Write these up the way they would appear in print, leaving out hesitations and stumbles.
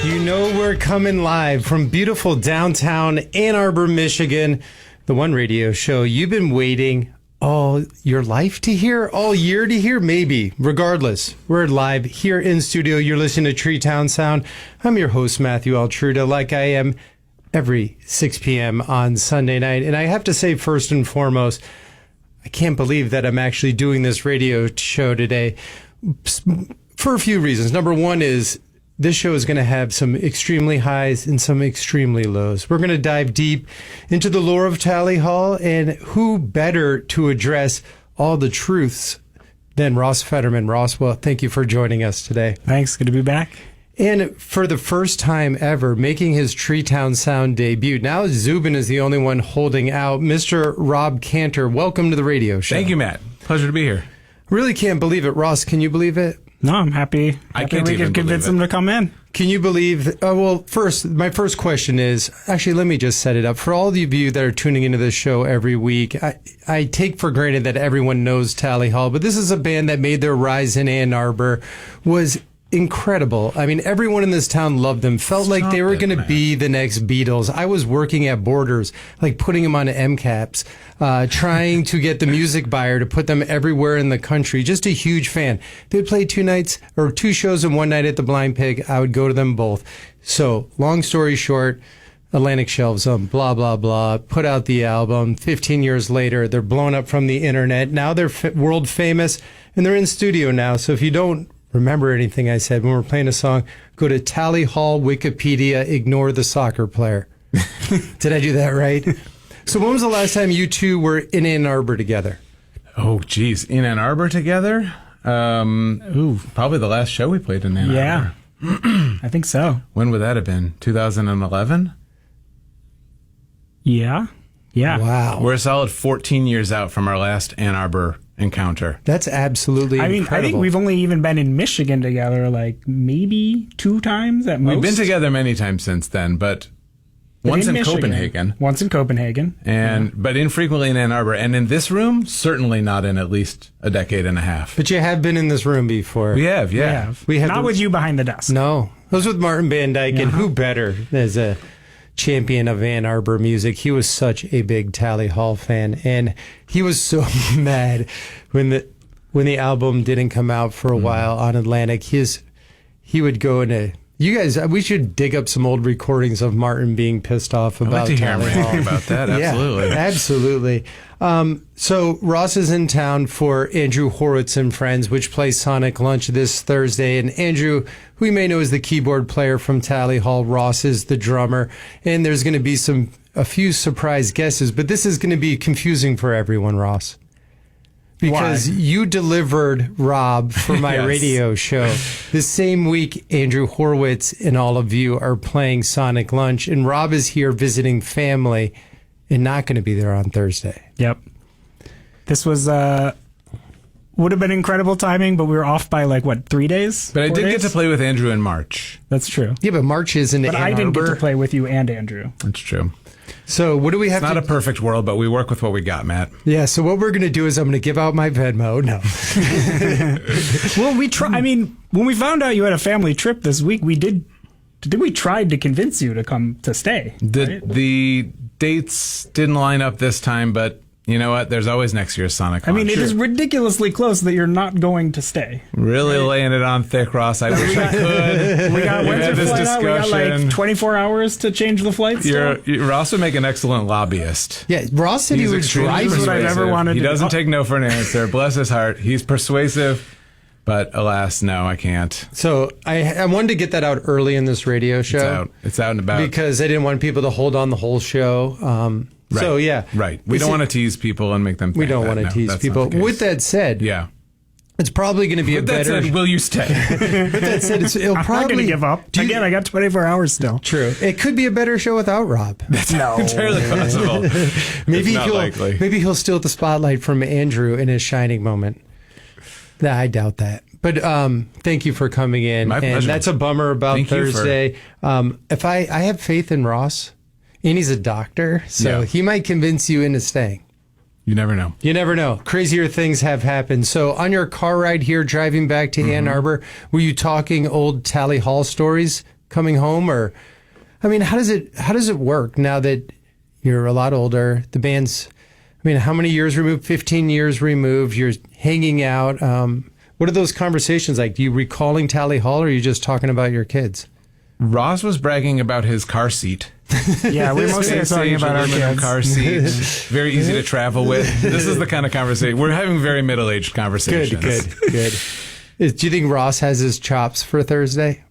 You know we're coming live from beautiful downtown Ann Arbor, Michigan. The one radio show you've been waiting all your life to hear, all year to hear, maybe. Regardless, we're live here in studio. You're listening to Tree Town Sound. I'm your host, Matthew Altruda, like I am every 6 p.m. on Sunday night. And I have to say, first and foremost, I can't believe that I'm actually doing this radio show today for a few reasons. Number one is this show is going to have some extremely highs and some extremely lows. We're going to dive deep into the lore of Tally Hall, and who better to address all the truths than Ross Federman. Ross, well, thank you for joining us today. Thanks. Good to be back. And for the first time ever, making his Tree Town Sound debut. Now Zubin is the only one holding out. Mr. Rob Cantor, welcome to the radio show. Thank you, Matt. Pleasure to be here. Really can't believe it. Ross, can you believe it? No, I'm happy. I can't we even could convince believe him to come in. Can you believe? Well, first, my first question is, actually, let me just set it up. For all of you that are tuning into this show every week, I take for granted that everyone knows Tally Hall, but this is a band that made their rise in Ann Arbor, was incredible. I mean, everyone in this town loved them, felt like they were going to be the next Beatles. I was working at Borders, like putting them on MCAPs, trying to get the music buyer to put them everywhere in the country. Just a huge fan. They'd play two shows in one night at the Blind Pig. I would go to them both. So, long story short, Atlantic shelves them, blah, blah, blah, put out the album. 15 years later, they're blown up from the internet. Now they're world famous, and they're in studio now. So if you don't remember anything I said when we're playing a song, go to Tally Hall Wikipedia, ignore the soccer player. Did I do that right? So when was the last time you two were in Ann Arbor together? Oh, geez. In Ann Arbor together? Probably the last show we played in Ann Arbor. Yeah. I think so. When would that have been? 2011? Yeah. Yeah. Wow. We're a solid 14 years out from our last Ann Arbor encounter. That's absolutely incredible. I think we've only even been in Michigan together like maybe 2 times at most. We've been together many times since then, but once in Copenhagen. Once in Copenhagen. But infrequently in Ann Arbor. And in this room, certainly not in at least a decade and a half. But you have been in this room before. We have, yeah. We have not with you behind the desk. No. I was with Martin Van Dyke, and who better as a champion of Ann Arbor music. He was such a big Tally Hall fan, and he was so mad when the album didn't come out for a while on Atlantic. He would go into, you guys, we should dig up some old recordings of Martin being pissed off about Tally Hall. About that, absolutely. Yeah, absolutely. So Ross is in town for Andrew Horowitz and Friends, which plays Sonic Lunch this Thursday. And Andrew, who you may know is the keyboard player from Tally Hall, Ross is the drummer. And there's going to be a few surprise guesses, but this is going to be confusing for everyone, Ross. Because you delivered Rob for my radio show. The same week, Andrew Horowitz and all of you are playing Sonic Lunch, and Rob is here visiting family and not going to be there on Thursday. Yep. This was would have been incredible timing, but we were off by 3 days? But I did get to play with Andrew in March. That's true. Yeah, but March isn't Ann Arbor. But I didn't get to play with you and Andrew. That's true. So what do we have It's not a perfect world, but we work with what we got, Matt. Yeah, so what we're going to do is I'm going to give out my Venmo. No. Well, we try. I mean, when we found out you had a family trip this week, we tried to convince you to come to stay. The dates didn't line up this time, but you know what? There's always next year's Sonic Lunch. I mean, it is ridiculously close that you're not going to stay. Really laying it on thick, Ross. I wish I could. When's your flight out? We got 24 hours to change the flights. Ross would make an excellent lobbyist. Yeah, Ross said he would drive. That's what I've ever wanted. He doesn't take no for an answer. Bless his heart. He's persuasive, but alas, no, I can't. So I wanted to get that out early in this radio show. It's out and about. Because I didn't want people to hold on the whole show. Right. So, yeah. Right. We don't want to tease people and make them think we don't want to tease people. With that said, it's probably going to be With that said, will you stay? With that said, it'll I'm probably... not going to give up. Again, I got 24 hours still. True. It could be a better show without Rob. That's entirely possible. Maybe he'll steal the spotlight from Andrew in his shining moment. Nah, I doubt that. But thank you for coming in. My pleasure. And that's a bummer about Thursday. If I have faith in Ross, and he's a doctor, so he might convince you into staying. You never know. You never know. Crazier things have happened. So on your car ride here, driving back to Ann Arbor, were you talking old Tally Hall stories? coming home? Or, I mean, how does it work now that you're a lot older? The band's, I mean, how many years removed? 15 years removed. You're hanging out. What are those conversations like? Do you recalling Tally Hall, or are you just talking about your kids? Ross was bragging about his car seat. Yeah, we mostly are talking about our kids. Car seat, very easy to travel with. This is the kind of conversation we're having. Very middle-aged conversations. Good. Do you think Ross has his chops for Thursday?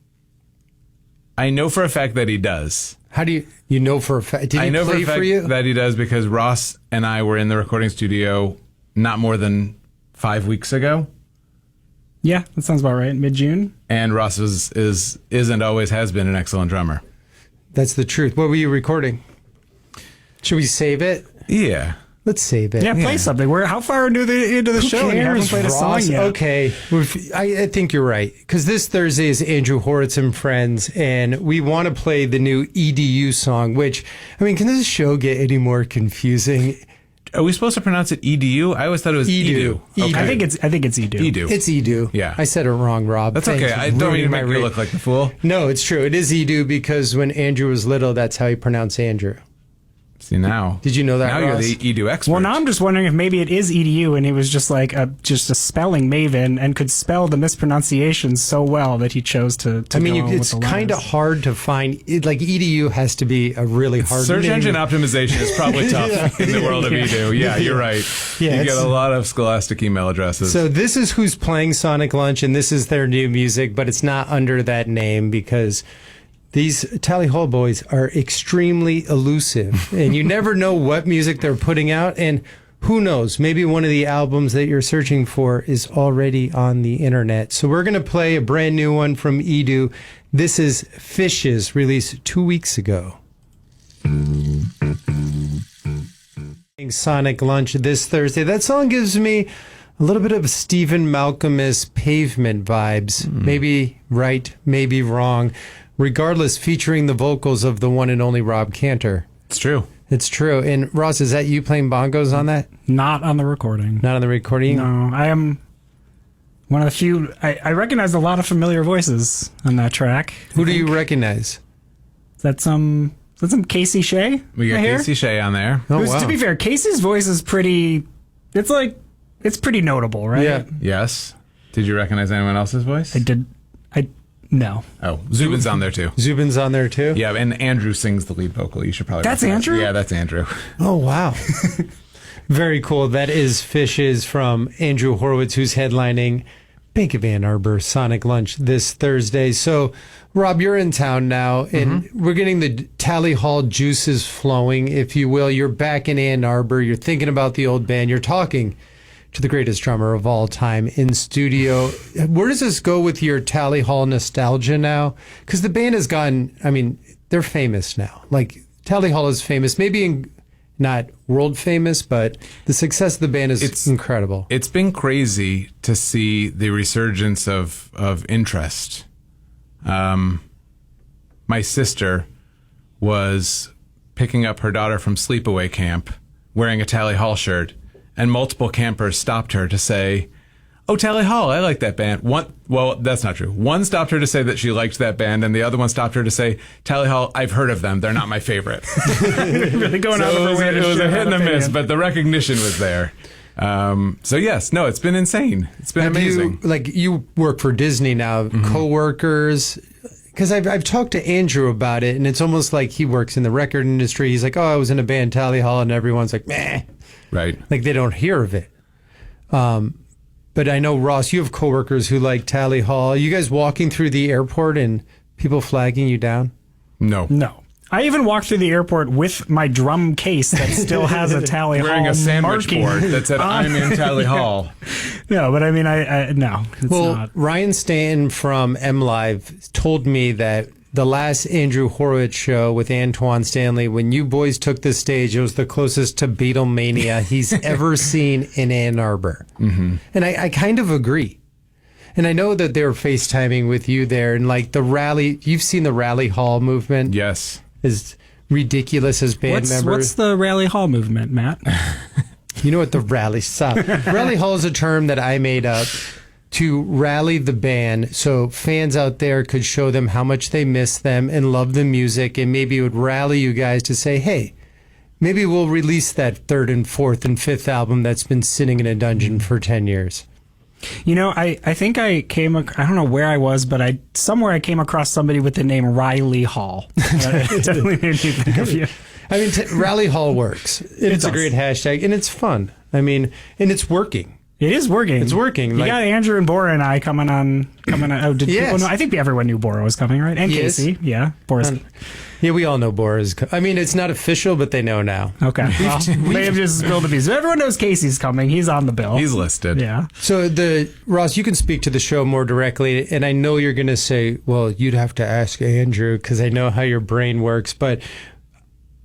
I know for a fact that he does. How do you know for a fact? Did he play for you? That he does, because Ross and I were in the recording studio not more than 5 weeks ago. Yeah, that sounds about right. Mid-June. And Ross is and always has been an excellent drummer. That's the truth. What were you recording? Should we save it? Yeah. Let's save it. Yeah, play something. How far into the show and you haven't played a song yet? Okay. I think you're right. Because this Thursday is Andrew Horowitz and Friends, and we want to play the new EDU song, which, I mean, can this show get any more confusing? Are we supposed to pronounce it EDU? I always thought it was Edu. Okay. I think it's Edu. Edu. It's Edu. Yeah. I said it wrong, Rob. That's Thanks okay. for I don't ruining mean to make you look like the fool. No, it's true. It is Edu, because when Andrew was little, that's how he pronounced Andrew. See, now. Did you know that, Now Ross? you're the Edu expert. Well, now I'm just wondering if maybe it is EDU and he was just like a spelling maven and could spell the mispronunciations so well that he chose to I mean, go on it's with the kind of letters. hard to find. Like, EDU has to be a really hard Search name. engine optimization is probably tough in the world of Edu. Yeah, you're right. Yeah, you get a lot of scholastic email addresses. So this is who's playing Sonic Lunch, and this is their new music, but it's not under that name because these Tally Hall boys are extremely elusive, and you never know what music they're putting out. And who knows, maybe one of the albums that you're searching for is already on the internet. So we're going to play a brand new one from Edu. This is Fishes, released 2 weeks ago. Sonic Lunch this Thursday. That song gives me a little bit of Stephen Malcolm's Pavement vibes. Maybe right, maybe wrong. Regardless, featuring the vocals of the one and only Rob Cantor. It's true. It's true. And Ross, is that you playing bongos on that? Not on the recording. Not on the recording? No, I am one of the few. I recognize a lot of familiar voices on that track. Who do you recognize? Is that some Casey Shea? We got right here? Casey Shea on there. Oh, Who's, wow. to be fair, Casey's voice is pretty. It's pretty notable, right? Yeah. Yes. Did you recognize anyone else's voice? No. Oh, Zubin's on there too. Zubin's on there too? Yeah, and Andrew sings the lead vocal. You should probably. That's recognize- Andrew? Yeah, that's Andrew. Oh, wow. Very cool. That is Fishes from Andrew Horowitz, who's headlining Bank of Ann Arbor Sonic Lunch this Thursday. So, Rob, you're in town now, and we're getting the Tally Hall juices flowing, if you will. You're back in Ann Arbor. You're thinking about the old band. You're talking to the greatest drummer of all time in studio. Where does this go with your Tally Hall nostalgia now? Because the band has gotten, I mean, they're famous now. Like, Tally Hall is famous, maybe not world famous, but the success of the band is incredible. It's been crazy to see the resurgence of interest. My sister was picking up her daughter from sleepaway camp wearing a Tally Hall shirt, and multiple campers stopped her to say, "Oh, Tally Hall, I like that band." Well, that's not true. One stopped her to say that she liked that band, and the other one stopped her to say, "Tally Hall, I've heard of them. They're not my favorite." Really going out of the way to it was share a hit that and a miss, opinion. but the recognition was there. So yes, no, it's been insane. It's been amazing. You work for Disney now, coworkers. Because I've talked to Andrew about it, and it's almost like he works in the record industry. He's like, "Oh, I was in a band, Tally Hall," and everyone's like, "Meh." Right. Like they don't hear of it. But I know, Ross, you have coworkers who like Tally Hall. Are you guys walking through the airport and people flagging you down? No. No. I even walked through the airport with my drum case that still has a Tally Hall Wearing a sandwich marking. board that said, "I'm in Tally Hall." No, but I mean, no, it's not. Ryan Stanton from M Live told me that the last Andrew Horowitz show with Antoine Stanley, when you boys took the stage, it was the closest to Beatlemania he's ever seen in Ann Arbor. Mm-hmm. And I kind of agree. And I know that they were FaceTiming with you there, and like the rally, you've seen the Rally Hall movement. Yes. As ridiculous as band members. What's the Rally Hall movement, Matt? You know what the Rally Hall is a term that I made up to rally the band so fans out there could show them how much they miss them and love the music, and maybe it would rally you guys to say, hey, maybe we'll release that third and fourth and fifth album that's been sitting in a dungeon for 10 years. You know, I think I don't know where I was, but somewhere I came across somebody with the name Riley Hall. It definitely made me think of you. I mean, Rally Hall works. It's a great hashtag, and it's fun. I mean, and it's working. It is working. It's working. You got Andrew and Bora and I coming on. Oh, yes. No, I think everyone knew Bora was coming, right? And Casey. Yeah. Bora's. Yeah, we all know Bora's. I mean, it's not official, but they know now. Okay. Well, may have just spilled the beans. Everyone knows Casey's coming. He's on the bill. He's listed. Yeah. So, Ross, you can speak to the show more directly, and I know you're going to say, well, you'd have to ask Andrew because I know how your brain works, but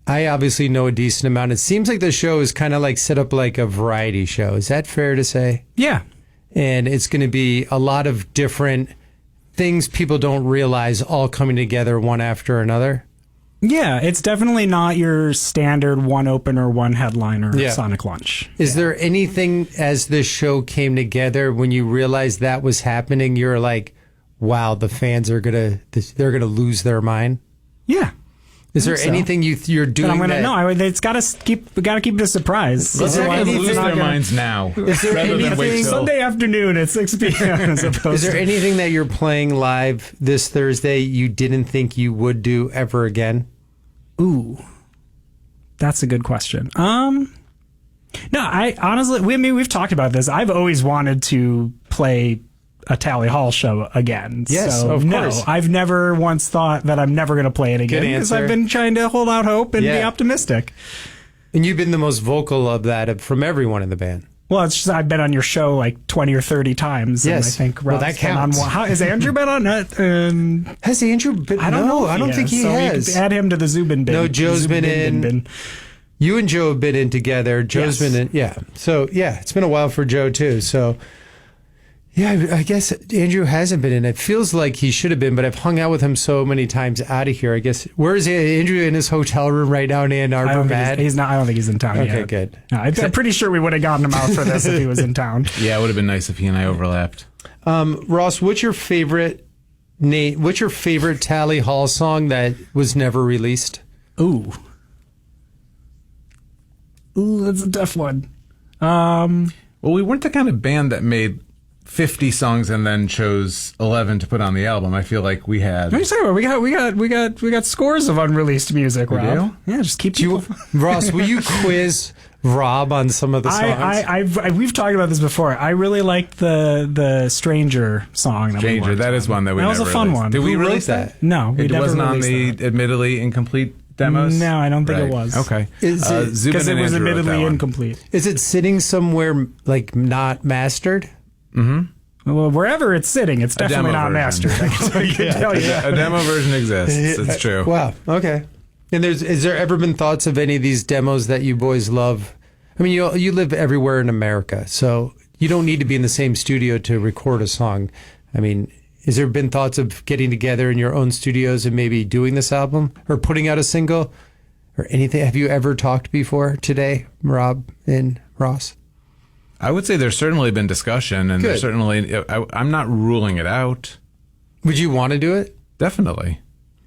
I obviously know a decent amount. It seems like the show is kind of like set up like a variety show. Is that fair to say? Yeah. And it's going to be a lot of different things people don't realize all coming together one after another. Yeah, it's definitely not your standard one opener, one headliner Sonic Lunch. Is there anything as this show came together when you realized that was happening, you're like, wow, the fans are they're gonna lose their mind? Yeah. Is there anything you're doing? But I'm gonna no. It's got to keep. We got to keep it a surprise. Let's have them lose their minds now. Is there anything Sunday afternoon at 6 p.m. as opposed Is there anything that you're playing live this Thursday you didn't think you would do ever again? Ooh, that's a good question. No, I honestly, we've talked about this. I've always wanted to play a Tally Hall show again. Yes, so, of course. No, I've never once thought that I'm never going to play it again because I've been trying to hold out hope and be optimistic. And you've been the most vocal of that from everyone in the band. Well, it's just I've been on your show like 20 or 30 times. Yes. And I think well, that counts. Has Andrew been on it? Has Andrew been? I don't know. I don't think he so has. We could add him to the Zubin bin. No, Joe's been in. You and Joe have been in together. Joe's been in. Yeah. So, yeah, it's been a while for Joe, too. So, yeah, I guess Andrew hasn't been in. It feels like he should have been, but I've hung out with him so many times out of here. I guess. Where is Andrew in his hotel room right now in Ann Arbor, Matt? He's not. I don't think he's in town yet. Okay, good. No, I'm pretty sure we would have gotten him out for this if he was in town. Yeah, it would have been nice if he and I overlapped. Ross, what's your favorite Tally Hall song that was never released? Ooh, that's a tough one. Well, we weren't the kind of band that made 50 songs and then chose 11 to put on the album. I feel like we had. What are you talking about? We got scores of unreleased music, Rob. Yeah, just keep people. Ross, will you quiz Rob on some of the songs? We've talked about this before. I really liked the Stranger song. Stranger, that is one that we. That was a fun one. Did we release that? No, it wasn't on the admittedly incomplete demos. No, I don't think it was. Okay, because it was admittedly incomplete. Is it sitting somewhere like not mastered? Mm-hmm. Well, wherever it's sitting, it's definitely not mastered. I can tell you. A demo version exists. It's true. Wow. Okay. And is there ever been thoughts of any of these demos that you boys love? I mean, you live everywhere in America, so you don't need to be in the same studio to record a song. I mean, has there been thoughts of getting together in your own studios and maybe doing this album or putting out a single or anything? Have you ever talked before today, Rob and Ross? I would say there's certainly been discussion, and Good. there's certainly. I'm not ruling it out. Would you want to do it? Definitely.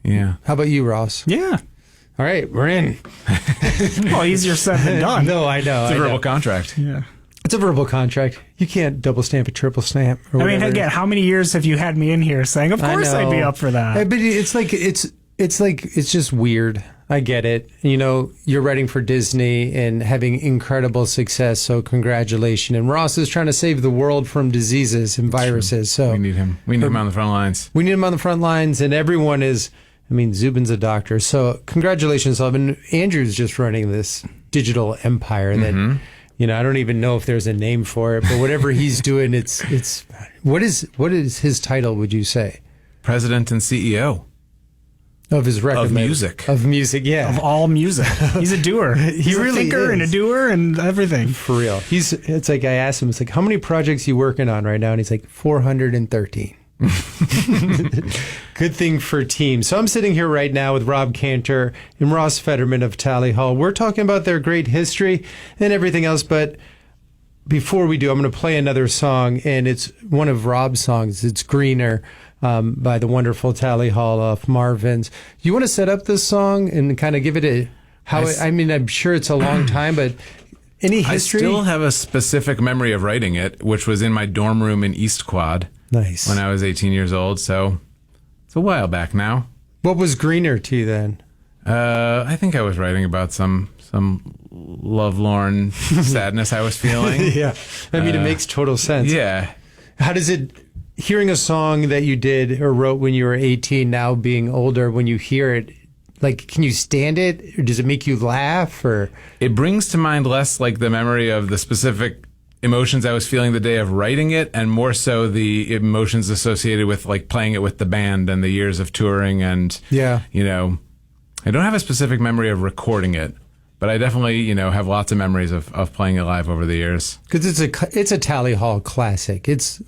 Yeah. How about you, Ross? Yeah. All right, we're in. Well, easier said than done. No, I know. It's a verbal contract. Yeah. It's a verbal contract. You can't double stamp a triple stamp. I mean, again, how many years have you had me in here saying, "Of course, I'd be up for that"? But it's just weird. I get it. You know, you're writing for Disney and having incredible success. So congratulations. And Ross is trying to save the world from diseases and viruses. So we need him. We need him on the front lines. We need him on the front lines, and everyone is. I mean, Zubin's a doctor. So congratulations, Evan. Andrew's just running this digital empire that. You know, I don't even know if there's a name for it, but whatever he's doing, it's what is his title, would you say? President and CEO. Of his record of label. music. Of music, yeah. Of all music. He's a doer. He's really a thinker is. and a doer and everything. For real. It's like I asked him, it's like, how many projects you working on right now? And he's like, 413. Good thing for teams. So I'm sitting here right now with Rob Cantor and Ross Federman of Tally Hall. We're talking about their great history and everything else, but before we do, I'm going to play another song, and it's one of Rob's songs. It's Greener by the wonderful Tally Hall of Marvin's. You want to set up this song and kind of give it a I'm sure it's a long time, but any history? I still have a specific memory of writing it, which was in my dorm room in East Quad. Nice. When I was 18 years old, so it's a while back now. What was Greener to you then? I think I was writing about some lovelorn sadness I was feeling. Yeah. It makes total sense. Yeah. How does it, hearing a song that you did or wrote when you were 18, now being older, when you hear it, like, can you stand it? Or does it make you laugh? Or it brings to mind less like the memory of the specific emotions I was feeling the day of writing it, and more so the emotions associated with like playing it with the band and the years of touring. And, yeah, I don't have a specific memory of recording it, but I definitely, have lots of memories of playing it live over the years. Because it's a Tally Hall classic. It's,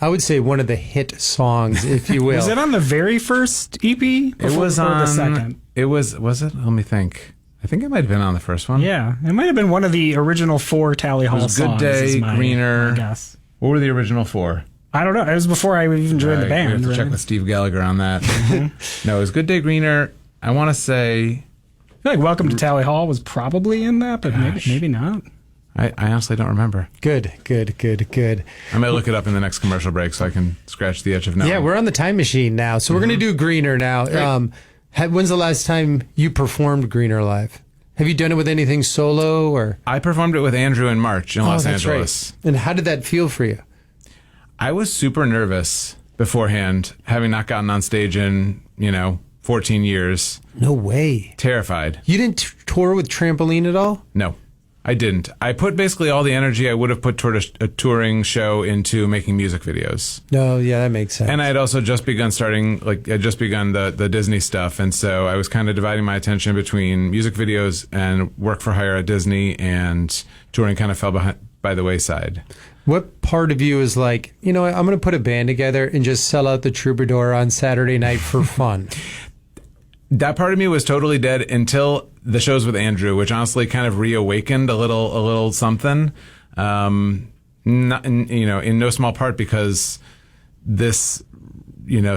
I would say, one of the hit songs, if you will. Was it on the very first EP? It was on the second. It was it? Let me think. I think it might have been on the first one. Yeah, it might have been one of the original 4 Tally Hall songs. Good Day, Greener. I guess. What were the original 4? I don't know. It was before I even joined the band. We have to check with Steve Gallagher on that. No, it was Good Day, Greener. I want to say, I feel like Welcome to Tally Hall was probably in that, but maybe not. I honestly don't remember. Good. I might look it up in the next commercial break so I can scratch the itch of knowing. Yeah, we're on the time machine now, so we're going to do Greener now. When's the last time you performed Greener live? Have you done it with anything solo or? I performed it with Andrew in March in Los Angeles. Right. And how did that feel for you? I was super nervous beforehand, having not gotten on stage in, 14 years. No way. Terrified. You didn't tour with Trampoline at all? No, I didn't. I put basically all the energy I would have put toward a touring show into making music videos. No, yeah, that makes sense. And I had also just begun the Disney stuff. And so I was kind of dividing my attention between music videos and work for hire at Disney, and touring kind of fell by the wayside. What part of you is like, I'm going to put a band together and just sell out the Troubadour on Saturday night for fun? That part of me was totally dead until the shows with Andrew, which honestly kind of reawakened a little something. Not in no small part because this,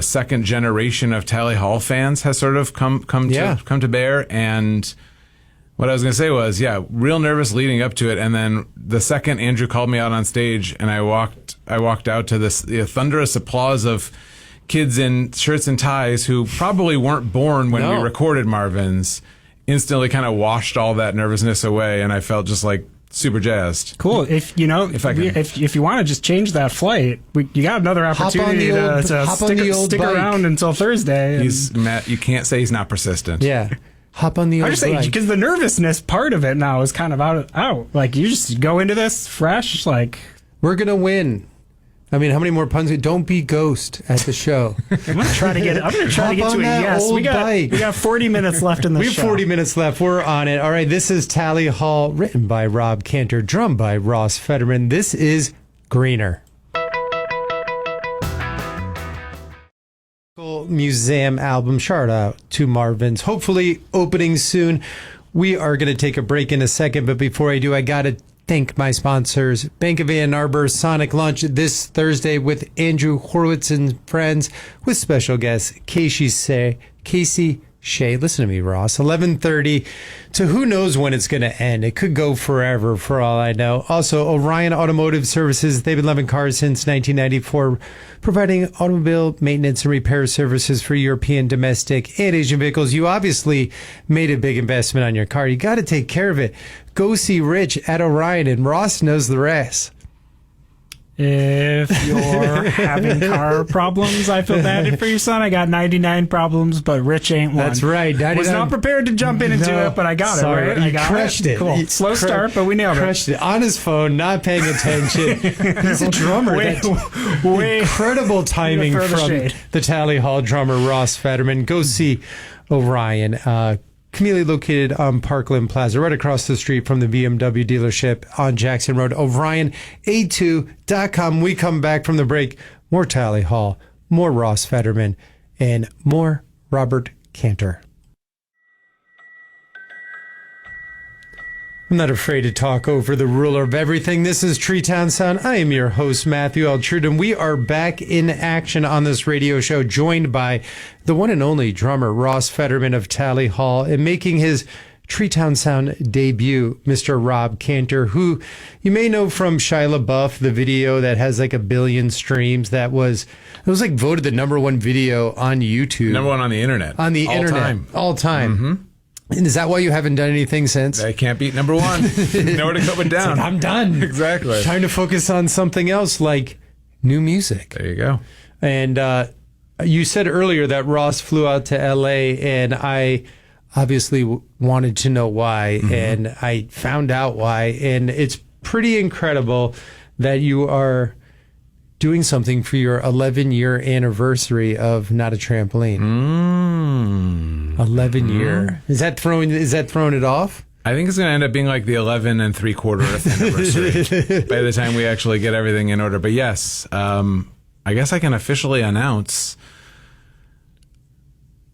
second generation of Tally Hall fans has sort of come to bear. And what I was going to say was, real nervous leading up to it, and then the second Andrew called me out on stage, and I walked out to this thunderous applause of kids in shirts and ties who probably weren't born when we recorded Marvin's, instantly kind of washed all that nervousness away, and I felt just like super jazzed. Cool. If you want to just change that flight, you got another opportunity to stick around until Thursday. Matt, you can't say he's not persistent. Yeah. Hop on the old bike. Because the nervousness part of it now is kind of out. Like, you just go into this fresh, like, we're going to win. I mean, how many more puns? Don't be Ghost at the show. I'm going to try to get to a yes. We got 40 minutes left in the show. We have 40 minutes left. We're on it. All right, this is Tally Hall, written by Rob Cantor, drummed by Ross Federman. This is Greener. Museum album. Shout out to Marvin's. Hopefully opening soon. We are going to take a break in a second, but before I do, I got to thank my sponsors. Bank of Ann Arbor Sonic Lunch this Thursday with Andrew Horowitz and friends, with special guest Casey Shea. Listen to me, Ross. 11:30 to who knows when it's going to end. It could go forever for all I know. Also, Orion Automotive Services. They've been loving cars since 1994, providing automobile maintenance and repair services for European, domestic, and Asian vehicles. You obviously made a big investment on your car. You got to take care of it. Go see Rich at Orion, and Ross knows the rest. If you're having car problems, I feel bad for your son. I got 99 problems, but Rich ain't one. That's right. Was not prepared to jump into it, but I got it, right? I got crushed it. Cool. Slow start, but we nailed it. On his phone, not paying attention. He's a drummer. Incredible timing from the Tally Hall drummer, Ross Federman. Go see Orion. Conveniently located on Parkland Plaza, right across the street from the BMW dealership on Jackson Road. OrionA2.com. We come back from the break. More Tally Hall, more Ross Federman, and more Robert Cantor. I'm not afraid to talk over the ruler of everything. This is Treetown Sound. I am your host, Matthew L. Trudon. We are back in action on this radio show, joined by the one and only drummer, Ross Federman of Tally Hall, and making his Treetown Sound debut, Mr. Rob Cantor, who you may know from Shia LaBeouf, the video that has like 1 billion streams. It was like voted the #1 video on YouTube. #1 on the internet. On the internet. All time. Mm-hmm. And is that why you haven't done anything since? I can't beat #1. Nowhere to cut it down. I'm done. Exactly. Trying to focus on something else like new music. There you go. And you said earlier that Ross flew out to LA, and I obviously wanted to know why, and I found out why. And it's pretty incredible that you are doing something for your 11-year anniversary of Not a Trampoline. 11 year. Is that throwing it off? I think it's going to end up being like the 11 3/4th anniversary by the time we actually get everything in order. But yes, I guess I can officially announce.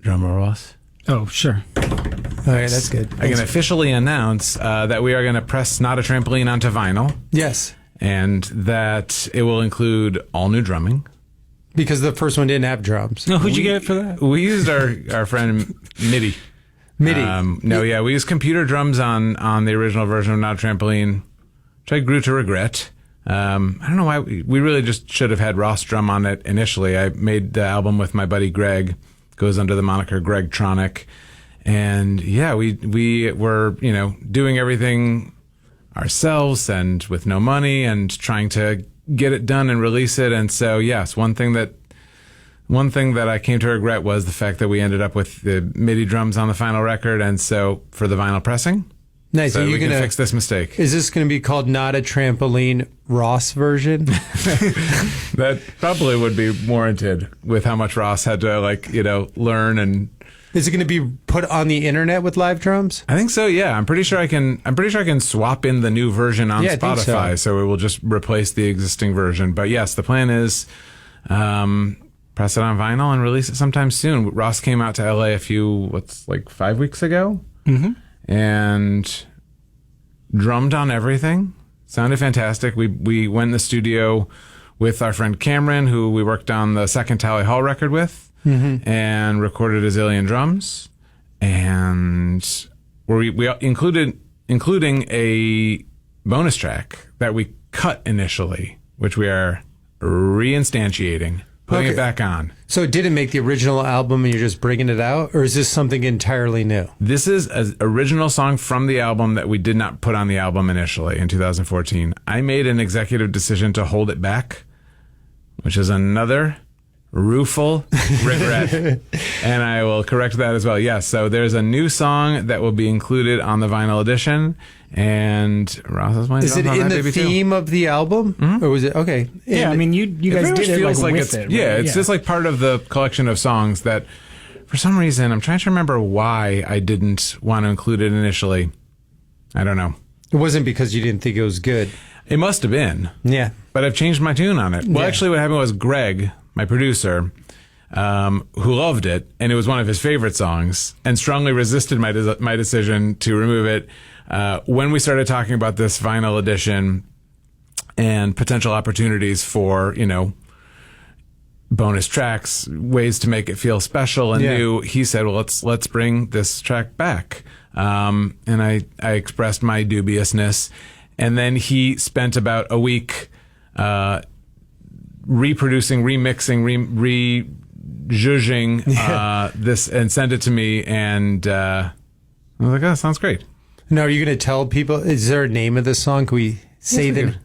Drummer Ross. Oh, sure. All right, that's good. I can officially announce that we are going to press Not a Trampoline onto vinyl. Yes. And that it will include all new drumming. Because the first one didn't have drums. No, who'd you get for that? We used our friend MIDI. MIDI. We used computer drums on the original version of Not a Trampoline, which I grew to regret. I don't know why. We really just should have had Ross drum on it initially. I made the album with my buddy Greg, goes under the moniker Gregtronic. And yeah, we were, doing everything ourselves and with no money and trying to get it done and release it. And so, yes, one thing that I came to regret was the fact that we ended up with the MIDI drums on the final record. And so for the vinyl pressing, nice. So we can fix this mistake. Is this going to be called Not a Trampoline Ross version? That probably would be warranted with how much Ross had to learn. And is it going to be put on the internet with live drums? I think so. Yeah, I'm pretty sure I can swap in the new version on Spotify, so it will just replace the existing version. But yes, the plan is press it on vinyl and release it sometime soon. Ross came out to LA 5 weeks ago, and drummed on everything. Sounded fantastic. We went in the studio with our friend Cameron, who we worked on the second Tally Hall record with. And recorded a zillion drums, and we including a bonus track that we cut initially, which we are reinstantiating, putting it back on. So it didn't make the original album, and you're just bringing it out, or is this something entirely new? This is an original song from the album that we did not put on the album initially in 2014. I made an executive decision to hold it back, which is another rueful regret, and I will correct that as well. Yes, so there's a new song that will be included on the vinyl edition, and Ross is playing. Is it in the theme of the album, or was it okay? Yeah, I mean, you guys did it with it's it. Yeah, right? it's just like part of the collection of songs that, for some reason, I'm trying to remember why I didn't want to include it initially. I don't know. It wasn't because you didn't think it was good. It must have been. Yeah, but I've changed my tune on it. Well, actually, what happened was Greg, my producer, who loved it, and it was one of his favorite songs, and strongly resisted my decision to remove it. When we started talking about this vinyl edition and potential opportunities for, bonus tracks, ways to make it feel special and new, he said, well, let's bring this track back. And I expressed my dubiousness, and then he spent about a week reproducing, remixing, re-zhuzhing this, and sent it to me, and I was like, oh, that sounds great. Now, are you going to tell people, is there a name of this song? Can we say the...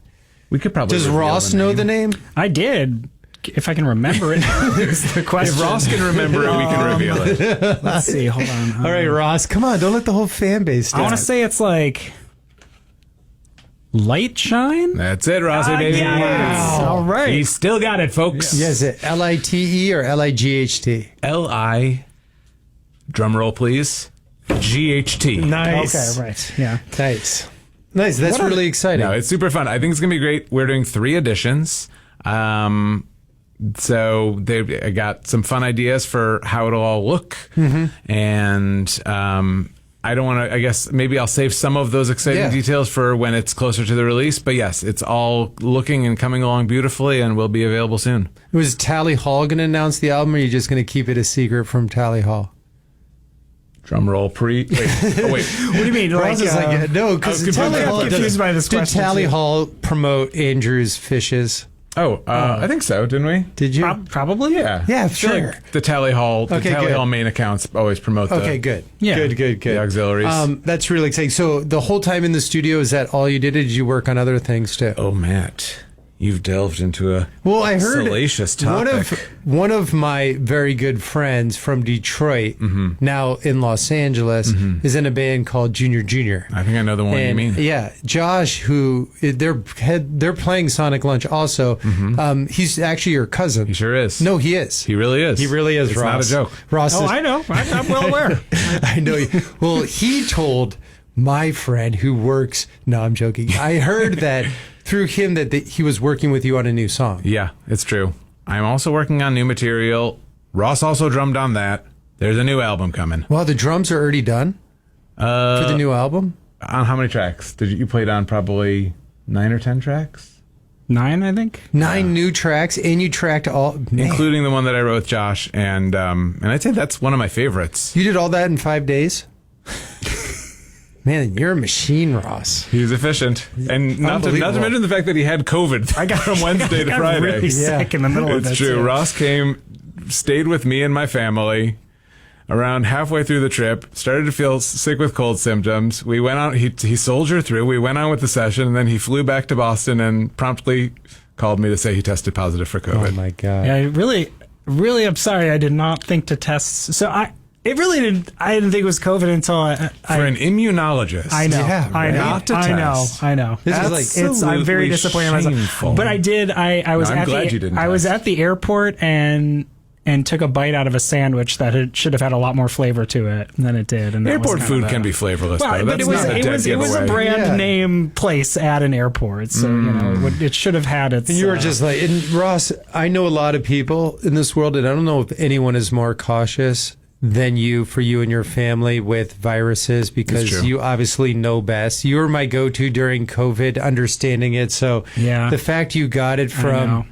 We could probably... Does Ross know the name? I did. If I can remember it, is the question. If Ross can remember it, we can reveal it. Let's see. Hold on. All right, Ross, come on. Don't let the whole fan base down. I want to say it's like Light Shine? That's it, Rossi, baby. Yes. All right. He still got it, folks. Yeah, is it Lite or Light? L-I, drum roll, please, G-H-T. Nice. Okay, right. Yeah. Nice. Nice. That's really exciting. No, it's super fun. I think it's going to be great. We're doing 3 editions. So I got some fun ideas for how it'll all look. And I don't want to, I guess maybe I'll save some of those exciting details for when it's closer to the release. But yes, it's all looking and coming along beautifully and will be available soon. Was Tally Hall going to announce the album, or are you just going to keep it a secret from Tally Hall? Drum roll wait. What do you mean? Ross is like, no, because Tally Hall confused by this did question. Tally Hall promote Andrew's Fishes? I think so, didn't we? Did you? Probably. Yeah, I feel sure. like the Tally Hall main accounts always promote the Okay, good. Yeah. Good. the auxiliaries. That's really exciting. So the whole time in the studio, is that all you did? Or did you work on other things too? Oh, Matt, you've delved into a I heard salacious topic. One of my very good friends from Detroit, now in Los Angeles, is in a band called Junior. I think I know the one you mean. Yeah, Josh, who they're playing Sonic Lunch also. He's actually your cousin. He sure is. No, he is. He really is. He really is. It's Ross. not a joke. Ross. Oh, I know. I'm well aware. I know. Well, he told my friend who works. No, I'm joking. I heard that through him that he was working with you on a new song. Yeah, it's true. I'm also working on new material. Ross also drummed on that. There's a new album coming. Wow, the drums are already done for the new album. On how many tracks? You played on probably 9 or 10 tracks? 9, I think. 9 new tracks, and you tracked all, including the one that I wrote with Josh, and I'd say that's one of my favorites. You did all that in 5 days? Man, you're a machine, Ross. He was efficient, and not to mention the fact that he had COVID. I got from Wednesday to Friday. Really sick in the middle of this. It's true. Ross stayed with me and my family. Around halfway through the trip, started to feel sick with cold symptoms. We went out. He soldiered through. We went on with the session, and then he flew back to Boston and promptly called me to say he tested positive for COVID. Oh my God! Yeah, really, I'm sorry. I did not think to test. So I didn't think it was COVID until for an immunologist. I know. Yeah, right. I know. Not to test. I know. This is like I'm very disappointed in myself. shameful. But I did. I was I'm glad you didn't I was test. at the airport and took a bite out of a sandwich that should have had a lot more flavor to it than it did. And Airport food can be flavorless, though. But That's not a dead it was a giveaway. brand name place at an airport, so it should have had its. And you were just like, and Ross, I know a lot of people in this world, and I don't know if anyone is more cautious than you for you and your family with viruses, because you obviously know best. You were my go-to during COVID, understanding it. So the fact you got it from,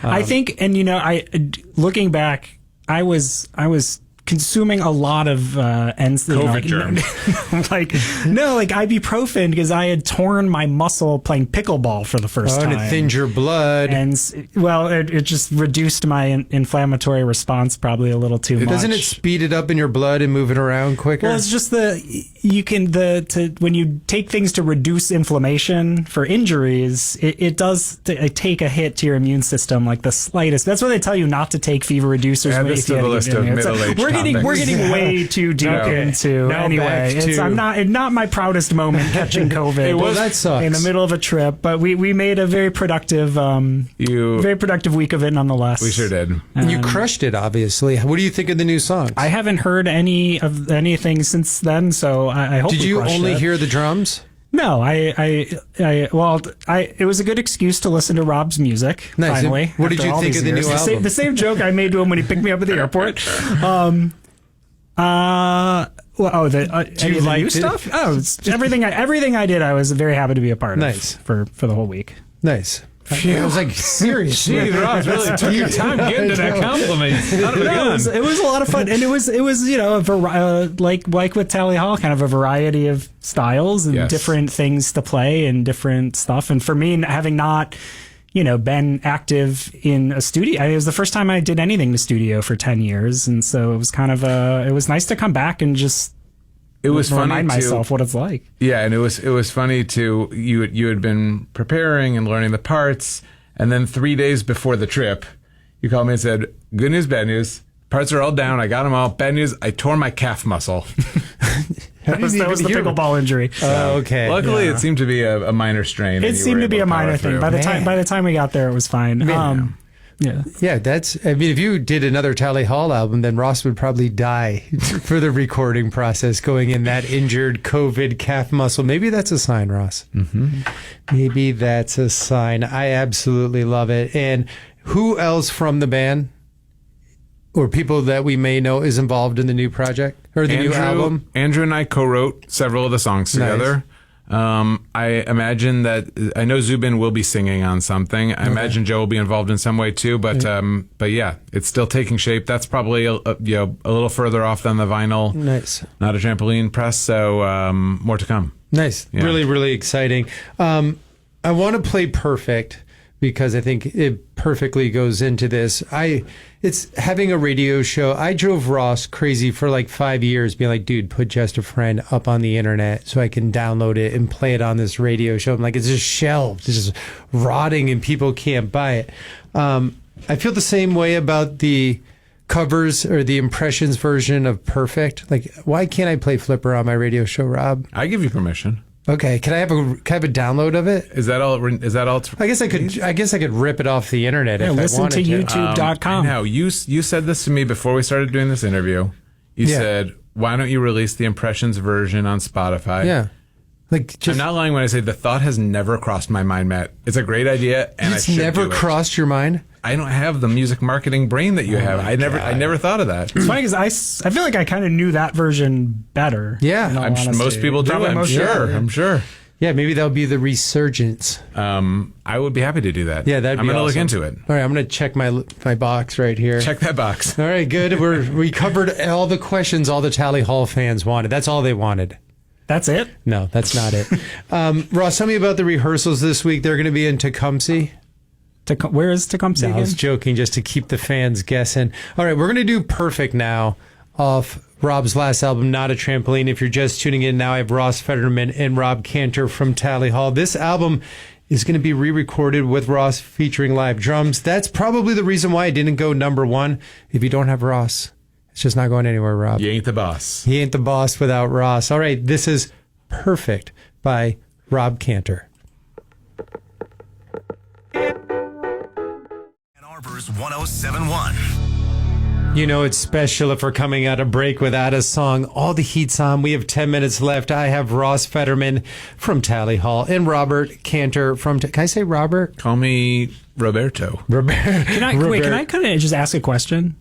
I think, and looking back, I was consuming a lot of COVID germs. like ibuprofen, because I had torn my muscle playing pickleball for the first time. And it thinned your blood. And it just reduced my inflammatory response probably a little too much. Doesn't it speed it up in your blood and move it around quicker? Well, it's just when you take things to reduce inflammation for injuries, it does take a hit to your immune system, like the slightest. That's why they tell you not to take fever reducers. Add this to the list of middle-aged we're getting way too deep into. Anyway, I'm not my proudest moment catching COVID. That sucks. In the middle of a trip, but we made a very productive week of it nonetheless. We sure did. You crushed it, obviously. What do you think of the new songs? I haven't heard anything since then, so I hope. Did you only it. hear the drums? No, it was a good excuse to listen to Rob's music. Nice. Finally, What did you think of the new album? The same joke I made to him when he picked me up at the airport. Do you like new stuff? Oh, everything I did, I was very happy to be a part of. For the whole week. Nice. I was like, serious. Gee, Ross really took your time getting to that compliment. It was a lot of fun, and it was like with Tally Hall, kind of a variety of styles and different things to play and different stuff. And for me, having not been active in a studio, it was the first time I did anything to studio for 10 years, and so it was kind of it was nice to come back and just. It was funny remind myself what it's like. Yeah, and it was funny too. You had been preparing and learning the parts, and then 3 days before the trip, you called me and said, "Good news, bad news. Parts are all down. I got them all. Bad news, I tore my calf muscle." That was the pickleball injury. Okay. Luckily, it seemed to be a minor strain. It seemed to be a minor thing. By the time we got there, it was fine. Yeah, if you did another Tally Hall album, then Ross would probably die for the recording process, going in that injured COVID calf muscle. Maybe that's a sign, Ross. Mm-hmm. Maybe that's a sign. I absolutely love it. And who else from the band or people that we may know is involved in the new project or the new album? Andrew and I co-wrote several of the songs together. I imagine that I know Zubin will be singing on something. I imagine Joe will be involved in some way too. But yeah, it's still taking shape. That's probably a little further off than the vinyl. Nice. Not a trampoline press. So more to come. Nice. Yeah. Really, really exciting. I want to play Perfect because I think it perfectly goes into this. It's having a radio show. I drove Ross crazy for like 5 years, being like, dude, put Just a Friend up on the internet so I can download it and play it on this radio show. I'm like, it's just shelved. It's just rotting and people can't buy it. I feel the same way about the covers or the impressions version of Perfect. Like, why can't I play Flipper on my radio show, Rob? I give you permission. Okay, can I have a download of it? Is that all? I guess I could rip it off the internet if I wanted to. Listen to YouTube.com. Now you said this to me before we started doing this interview. You said, "Why don't you release the impressions version on Spotify?" Yeah, I'm not lying when I say the thought has never crossed my mind, Matt. It's a great idea, and it's never crossed your mind. I don't have the music marketing brain that you have. I never thought of that. It's funny because I feel like I kind of knew that version better. Yeah, most people do. I'm sure. Yeah, maybe that'll be the resurgence. I would be happy to do that. Yeah, I'm going to awesome. look into it. All right, I'm going to check my box right here. Check that box. All right, good. We covered all the questions all the Tally Hall fans wanted. That's all they wanted. That's it? No, that's not it. Ross, tell me about the rehearsals this week. They're going to be in Tecumseh. Where is Tecumseh again? I was joking just to keep the fans guessing. All right, we're going to do Perfect now off Rob's last album, Not a Trampoline. If you're just tuning in now, I have Ross Federman and Rob Cantor from Tally Hall. This album is going to be re-recorded with Ross featuring live drums. That's probably the reason why it didn't go #1. If you don't have Ross, it's just not going anywhere, Rob. You ain't the boss. He ain't the boss without Ross. All right, this is Perfect by Rob Cantor. Arbor's 1071. You know it's special if we're coming out of break without a song. All the heat's on. We have 10 minutes left. I have Ross Federman from Tally Hall and Robert Cantor from... Can I say Robert? Call me Roberto. Can I kind of just ask a question?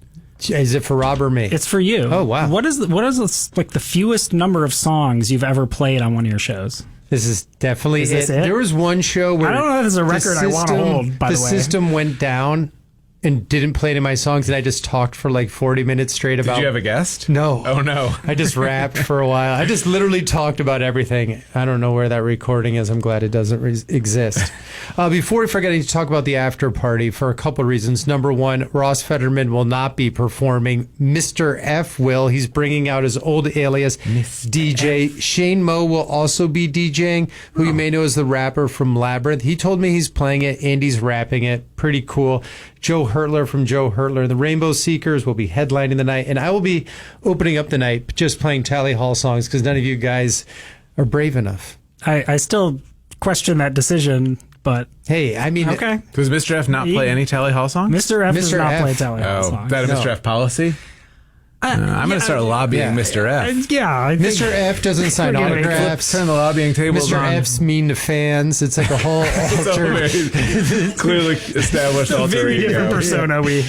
Is it for Rob or me? It's for you. Oh, wow. What is like the fewest number of songs you've ever played on one of your shows? This is definitely it. There was one show where... I don't know if there's a record I want to hold, by the way. The system went down and didn't play any of my songs, and I just talked for like 40 minutes straight about... Did you have a guest? No. Oh, no. I just rapped for a while. I just literally talked about everything. I don't know where that recording is. I'm glad it doesn't exist. Before we forget, I need to talk about the after party for a couple of reasons. Number one, Ross Federman will not be performing. Mr. F will. He's bringing out his old alias, DJ. Shane Moe will also be DJing, who you may know as the rapper from Labyrinth. He told me he's playing it. Andy's rapping it. Pretty cool. Joe Hurtler from Joe Hurtler. The Rainbow Seekers will be headlining the night, and I will be opening up the night just playing Tally Hall songs because none of you guys are brave enough. I still question that decision, but... Hey, I mean... Okay. Does Mr. F not play any Tally Hall songs? Mr. F does not play Tally Hall songs. Is that a Mr. F policy? I'm going to start lobbying Mr. F. Yeah. Mr. F doesn't sign autographs. Turn the lobbying tables Mr. on. F's mean to fans. It's like a whole alter... clearly established alter Very ego. different persona we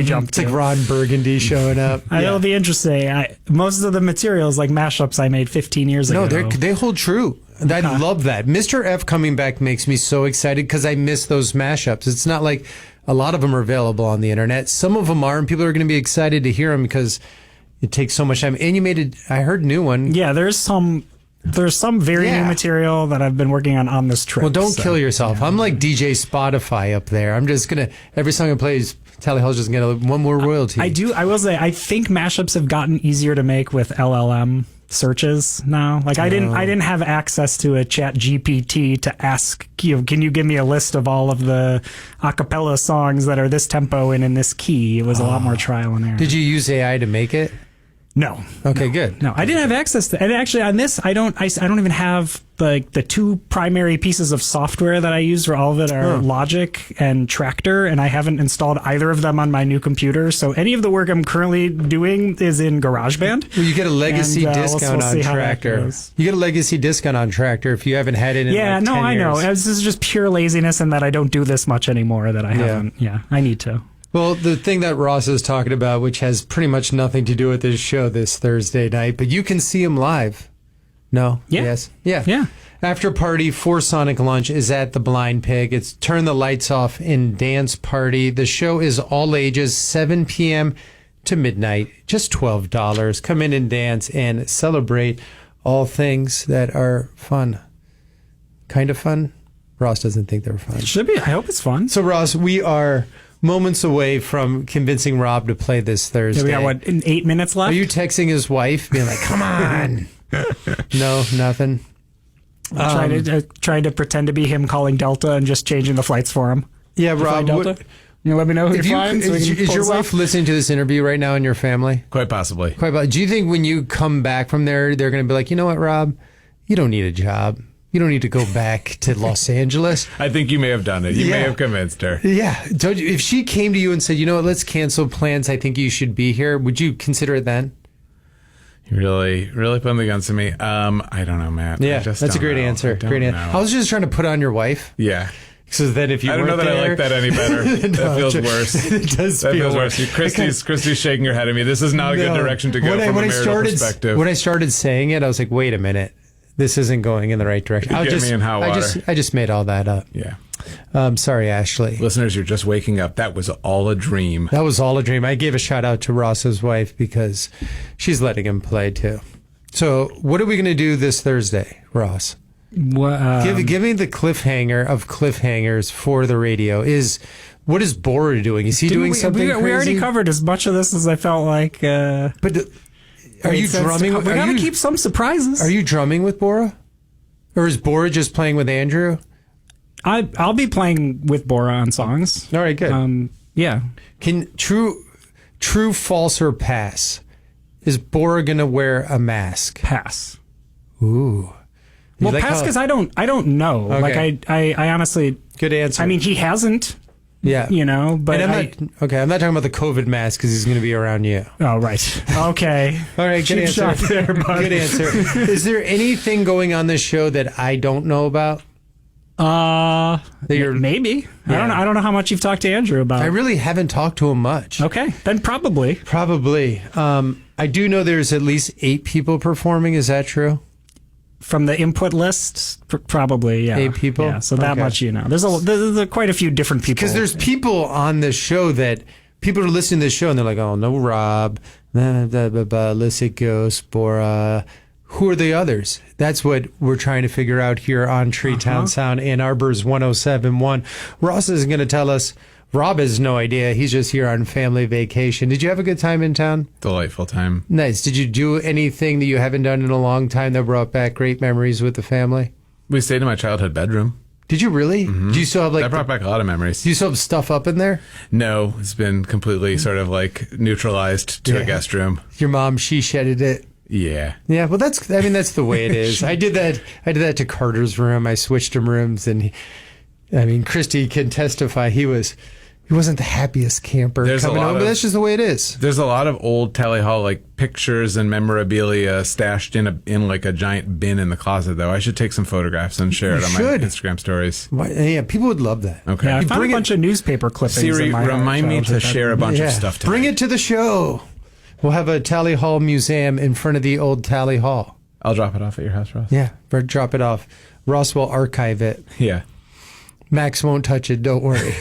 jumped It's like Ron Burgundy showing up. It'll be interesting. Most of the materials, like mashups I made 15 years ago. No, they hold true. I love that. Mr. F coming back makes me so excited because I miss those mashups. It's not like a lot of them are available on the internet. Some of them are, and people are going to be excited to hear them because it takes so much time. And you made it, I heard a new one. Yeah, there's some very new material that I've been working on this trip. Well, don't kill yourself. I'm like DJ Spotify up there. I'm just going to, every song I play is Tally Hall's just going to get one more royalty. I will say, I think mashups have gotten easier to make with LLM searches now. Like I didn't have access to a chat GPT to ask, can you give me a list of all of the a cappella songs that are this tempo and in this key? It was a lot more trial and error. Did you use AI to make it? No. Okay, good. No, I didn't have access to, and actually on this, I don't even have the two primary pieces of software that I use for all of it are Logic and Tractor, and I haven't installed either of them on my new computer. So any of the work I'm currently doing is in GarageBand. Well, you get a legacy discount on Tractor. You get a legacy discount on Tractor if you haven't had it in 10 I know. years. This is just pure laziness and that I don't do this much anymore that I haven't. Yeah, I need to. Well, the thing that Ross is talking about, which has pretty much nothing to do with this show this Thursday night, but you can see him live. No? Yeah. Yes? Yeah. Yeah. After party for Sonic Lunch is at the Blind Pig. It's Turn the Lights Off in Dance Party. The show is all ages, 7 p.m. to midnight, just $12. Come in and dance and celebrate all things that are fun. Kind of fun? Ross doesn't think they're fun. It should be. I hope it's fun. So, Ross, we are moments away from convincing Rob to play this Thursday. Yeah, we got, 8 minutes left? Are you texting his wife, being like, come on? No, nothing? Trying to pretend to be him calling Delta and just changing the flights for him. Yeah, Rob. Delta? You let me know who you're flying. Is your wife listening to this interview right now in your family? Quite possibly. Do you think when you come back from there, they're going to be like, you know what, Rob? You don't need a job. You don't need to go back to Los Angeles. I think you may have done it. You may have convinced her. Yeah. Told you, if she came to you and said, you know what, let's cancel plans, I think you should be here, would you consider it then? You really putting the guns to me. I don't know, Matt. Yeah, that's a great answer. Great answer. I was just trying to put on your wife. Yeah. So then if you I don't know that there, I like that any better. That feels worse. It does feel worse. Christy's shaking her head at me. This is not a good direction to go from a marital perspective. When I started saying it, I was like, wait a minute. This isn't going in the right direction. Get me in hot water. I just made all that up. Yeah. Sorry, Ashley. Listeners, you're just waking up. That was all a dream. That was all a dream. I gave a shout out to Ross's wife because she's letting him play too. So what are we going to do this Thursday, Ross? Give me the cliffhanger of cliffhangers for the radio. What is Bora doing? Is he doing something crazy? We already covered as much of this as I felt like. But are you drumming? We got to keep some surprises. Are you drumming with Bora? Or is Bora just playing with Andrew? I'll be playing with Bora on songs. All right, good. Yeah. Can true, false, or pass? Is Bora gonna wear a mask? Pass. Ooh. Well, pass because I don't know. Okay. Like I honestly. Good answer. I mean, he hasn't. Yeah. You know, but I'm not talking about the COVID mask because he's going to be around you. Oh, right. Okay. All right. Good answer. There, bud. Good answer. Is there anything going on this show that I don't know about? Maybe. Yeah. I don't know how much you've talked to Andrew about. I really haven't talked to him much. Okay. Then probably. Probably. I do know there's at least 8 people performing. Is that true? From the input list, probably, yeah. 8 people? Yeah, so that much you know. There's quite a few different people. Because there's people on this show that people are listening to this show and they're like, oh, no, Rob, Illicit Ghost, Bora. Who are the others? That's what we're trying to figure out here on Treetown Sound, Ann Arbor's 107.1. Ross isn't going to tell us. Rob has no idea. He's just here on family vacation. Did you have a good time in town? Delightful time. Nice. Did you do anything that you haven't done in a long time that brought back great memories with the family? We stayed in my childhood bedroom. Did you really? Mm-hmm. Do you still have That brought back a lot of memories. Do you still have stuff up in there? No, it's been completely sort of like neutralized to a guest room. Your mom, she shedded it. Yeah. Yeah, well that's the way it is. I did that to Carter's room. I switched him rooms and Christy can testify he wasn't the happiest camper coming home, but that's just the way it is. There's a lot of old Tally Hall like pictures and memorabilia stashed in like a giant bin in the closet though. I should take some photographs and share it on my Instagram stories. Yeah, people would love that. Okay. Yeah, I found a bunch of newspaper clippings. Siri, remind me to share a bunch of stuff tonight. Bring it to the show. We'll have a Tally Hall museum in front of the old Tally Hall. I'll drop it off at your house, Ross. Yeah, drop it off. Ross will archive it. Yeah. Max won't touch it, don't worry.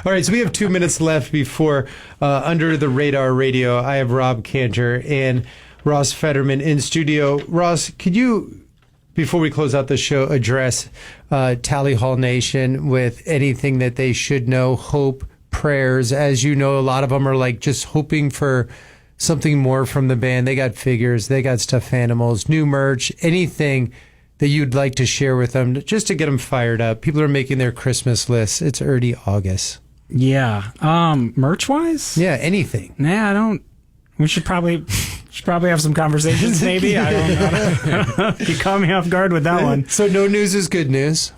All right, so we have 2 minutes left before Under the Radar Radio. I have Rob Cantor and Ross Federman in studio. Ross, could you, before we close out the show, address Tally Hall Nation with anything that they should know, hope, prayers? As you know, a lot of them are like just hoping for something more from the band. They got figures, they got stuffed animals, new merch, anything that you'd like to share with them just to get them fired up. People are making their Christmas lists. It's early August. Yeah. Merch wise? Yeah, anything. Nah, I don't. We should probably have some conversations maybe. I don't know. You caught me off guard with that one. So no news is good news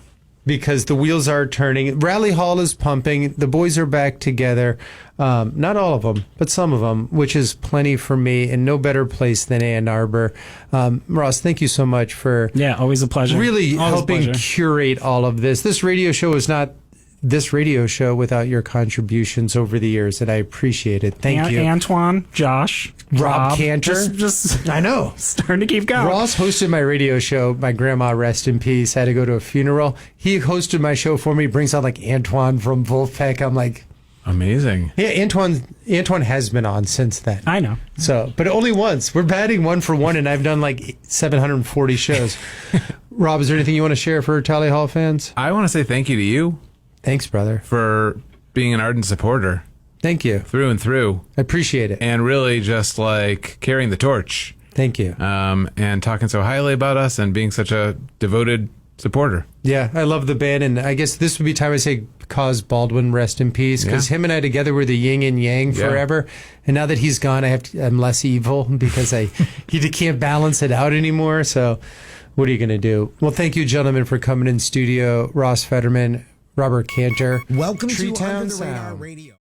because the wheels are turning. Rally Hall is pumping. The boys are back together. Not all of them, but some of them, which is plenty for me, and no better place than Ann Arbor. Ross, thank you so much for always a pleasure. Really always helping curate all of this. This radio show is not this radio show without your contributions over the years, and I appreciate it. Thank you. Antoine, Josh, Rob Cantor. Just I know. starting to keep going. Ross hosted my radio show. My grandma, rest in peace, had to go to a funeral. He hosted my show for me, brings out like Antoine from Wolfpack. I'm like, amazing. yeah, Antoine has been on since then. I know. So, but only once. We're batting 1 for 1, and I've done like 740 shows. Rob, is there anything you want to share for Tally Hall fans? I want to say thank you to you Thanks, brother. for being an ardent supporter Thank you. through and through, I appreciate it. and really just like carrying the torch, Thank you. and talking so highly about us and being such a devoted supporter. Yeah, I love the band, and I guess this would be time I say cause Baldwin rest in peace, because him and I together were the yin and yang forever. And now that he's gone, I'm less evil because he can't balance it out anymore. So what are you going to do? Well, thank you, gentlemen, for coming in studio. Ross Federman, Robert Cantor. Welcome Tree to Town Under the Radar Sound. Radio.